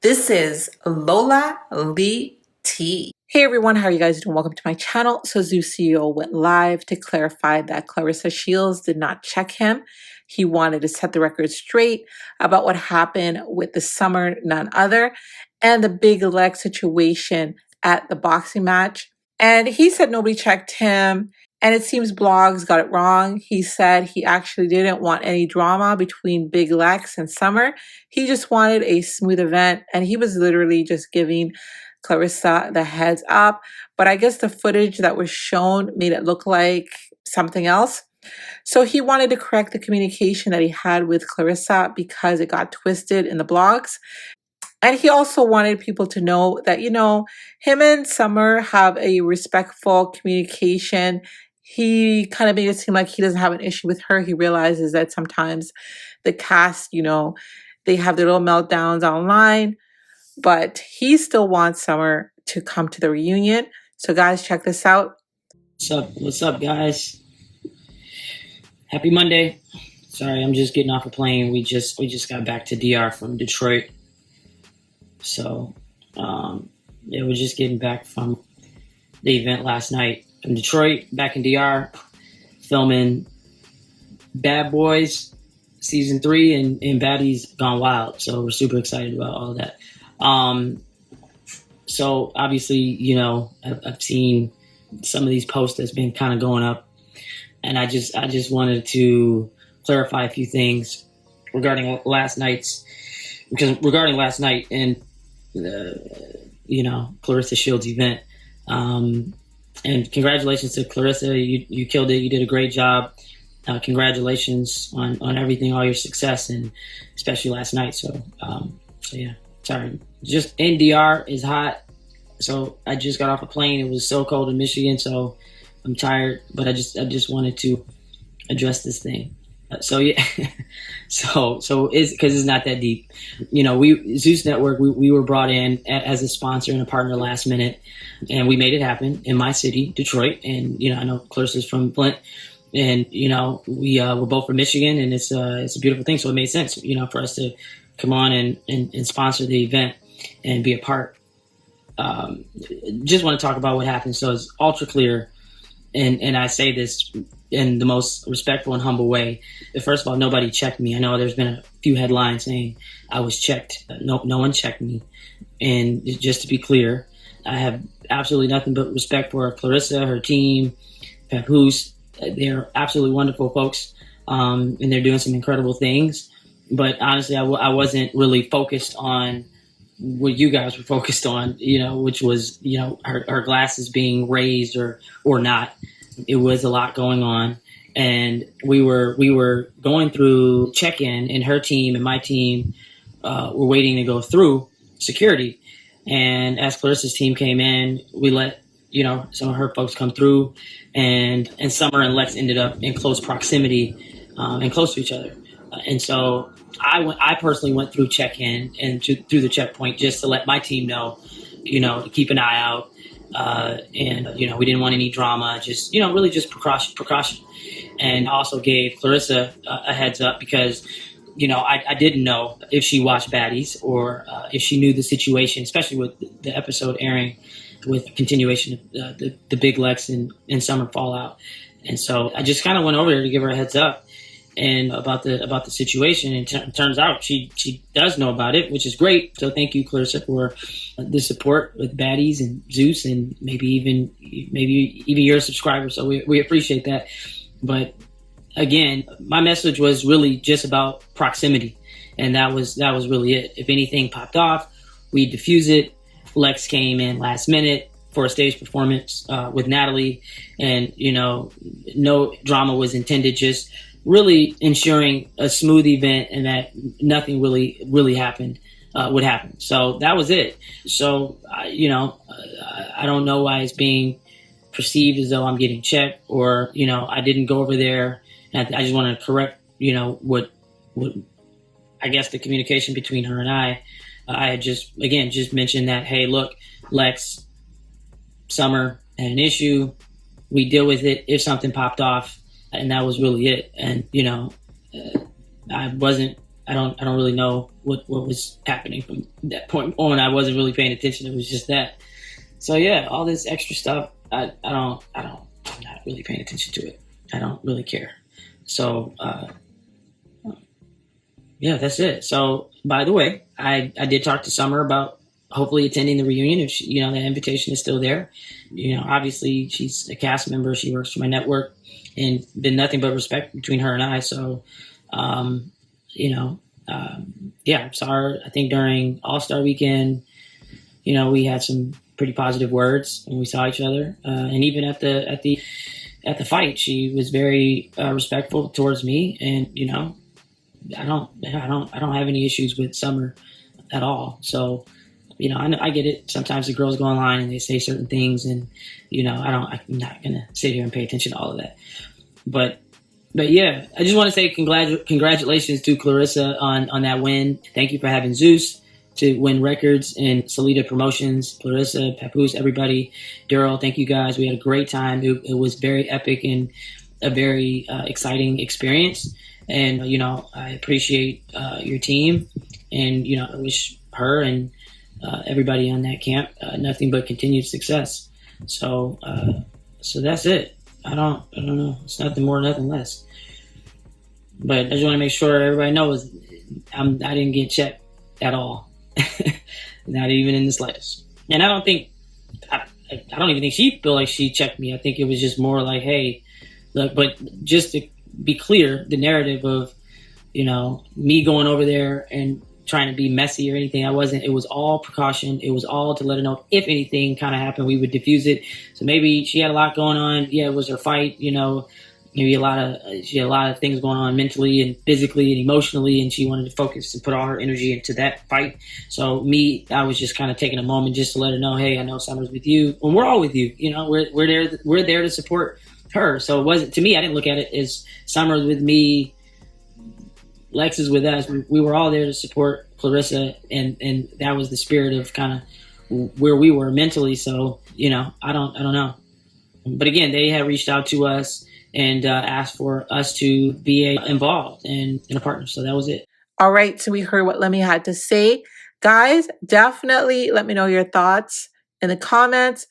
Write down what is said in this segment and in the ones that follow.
This is Lola Lee Tea. Hey everyone, how are you guys doing? Welcome to my channel. So Zeus CEO went live to clarify that Claressa Shields did not check him. He wanted to set the record straight about what happened with the Summer None Other and the big leg situation at the boxing match. And he said nobody checked him. And it seems blogs got it wrong. He said he actually didn't want any drama between Big Lex and Summer. He just wanted a smooth event, and he was literally just giving Clarissa the heads up. But I guess the footage that was shown made it look like something else. So he wanted to correct the communication that he had with Clarissa because it got twisted in the blogs. And he also wanted people to know that, him and Summer have a respectful communication. He kind of made it seem like he doesn't have an issue with her. He realizes that sometimes the cast, they have their little meltdowns online, but he still wants Summer to come to the reunion. So guys, check this out. What's up, guys? Happy Monday. Sorry, I'm just getting off a plane. We just got back to DR from Detroit. So, we're just getting back from the event last night in Detroit, back in DR, filming Bad Boys season 3 and Baddies Gone Wild. So we're super excited about all of that. So obviously, I've seen some of these posts that's been kind of going up, and I just wanted to clarify a few things regarding last night and Claressa Shields event. And congratulations to Clarissa. You killed it. You did a great job. Congratulations on everything, all your success, and especially last night. So yeah, sorry. Just NDR is hot. So I just got off a plane. It was so cold in Michigan, so I'm tired. But I just wanted to address this thing. So yeah, so it's because it's not that deep. Zeus Network, we were brought in as a sponsor and a partner last minute, and we made it happen in my city, Detroit. And I know Clarissa's from Flint, and we're both from Michigan, and it's a beautiful thing. So it made sense, for us to come on and sponsor the event and be a part. Just want to talk about what happened. So it's ultra clear, and I say this in the most respectful and humble way. First of all, nobody checked me. I know there's been a few headlines saying I was checked. No one checked me. And just to be clear, I have absolutely nothing but respect for Clarissa, her team, Papoose. They're absolutely wonderful folks, and they're doing some incredible things. But honestly, I wasn't really focused on what you guys were focused on, which was, her glasses being raised or not. It was a lot going on, and we were going through check-in, and her team and my team were waiting to go through security. And as Clarissa's team came in, we let some of her folks come through, and Summer and Lex ended up in close proximity and close to each other. And so I personally went through check-in and through the checkpoint just to let my team know, to keep an eye out. And we didn't want any drama, just, really just precaution. And also gave Clarissa a heads up because, I didn't know if she watched Baddies or if she knew the situation, especially with the episode airing with continuation of the Big Lex and Summer fallout. And so I just kind of went over there to give her a heads up and about the situation, and turns out she does know about it, which is great. So thank you, Clarissa, for the support with Baddies and Zeus, and maybe even you're a subscriber. So we appreciate that. But again, my message was really just about proximity, and that was really it. If anything popped off, we diffuse it. Lex came in last minute for a stage performance with Natalie, and no drama was intended. Just really ensuring a smooth event and that nothing really happened would happen. So that was it. So, I don't know why it's being perceived as though I'm getting checked or, I didn't go over there. And I just want to correct, what I guess the communication between her and I had just mentioned that, hey, look, Lex, Summer had an issue. We deal with it if something popped off. And that was really it. And, I wasn't I don't really know what was happening from that point on. I wasn't really paying attention. It was just that. So yeah, all this extra stuff, I'm not really paying attention to it. I don't really care. So yeah, that's it. So by the way, I did talk to Summer about hopefully attending the reunion if she, that invitation is still there. Obviously she's a cast member. She works for my network, and been nothing but respect between her and I. So, yeah, I saw her. I think during All Star Weekend, we had some pretty positive words when we saw each other, and even at the fight, she was very respectful towards me, and I don't have any issues with Summer at all. So, I get it. Sometimes the girls go online and they say certain things, and I'm not gonna sit here and pay attention to all of that. But yeah, I just want to say congratulations to Clarissa on that win. Thank you for having Zeus to win records and Salida Promotions, Clarissa, Papoose, everybody, Daryl. Thank you guys. We had a great time. It was very epic and a very exciting experience. And I appreciate your team, and I wish her and everybody on that camp nothing but continued success. So that's it. I don't know. It's nothing more, nothing less. But I just want to make sure everybody knows I didn't get checked at all, not even in the slightest. And I don't even think she feel like she checked me. I think it was just more like, hey, look. But just to be clear, the narrative of me going over there and trying to be messy or anything, I wasn't. It was all precaution. It was all to let her know if anything kind of happened, we would diffuse it. So maybe she had a lot going on. Yeah, it was her fight. Maybe she had a lot of things going on mentally and physically and emotionally, and she wanted to focus and put all her energy into that fight. So I was just kind of taking a moment just to let her know, hey, I know Summer's with you, and we're all with you. We're there to support her. So it wasn't, to me, I didn't look at it as Summer's with me, Lex is with us. We were all there to support Clarissa, and that was the spirit of kind of where we were mentally. So I don't know. But again, they had reached out to us and asked for us to be involved and in a partner. So that was it. All right. So we heard what Lemmy had to say. Guys, definitely let me know your thoughts in the comments.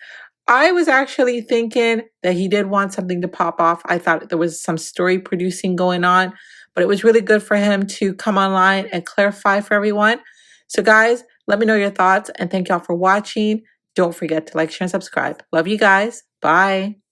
I was actually thinking that he did want something to pop off. I thought there was some story producing going on, but it was really good for him to come online and clarify for everyone. So guys, let me know your thoughts, and thank y'all for watching. Don't forget to like, share, and subscribe. Love you guys. Bye.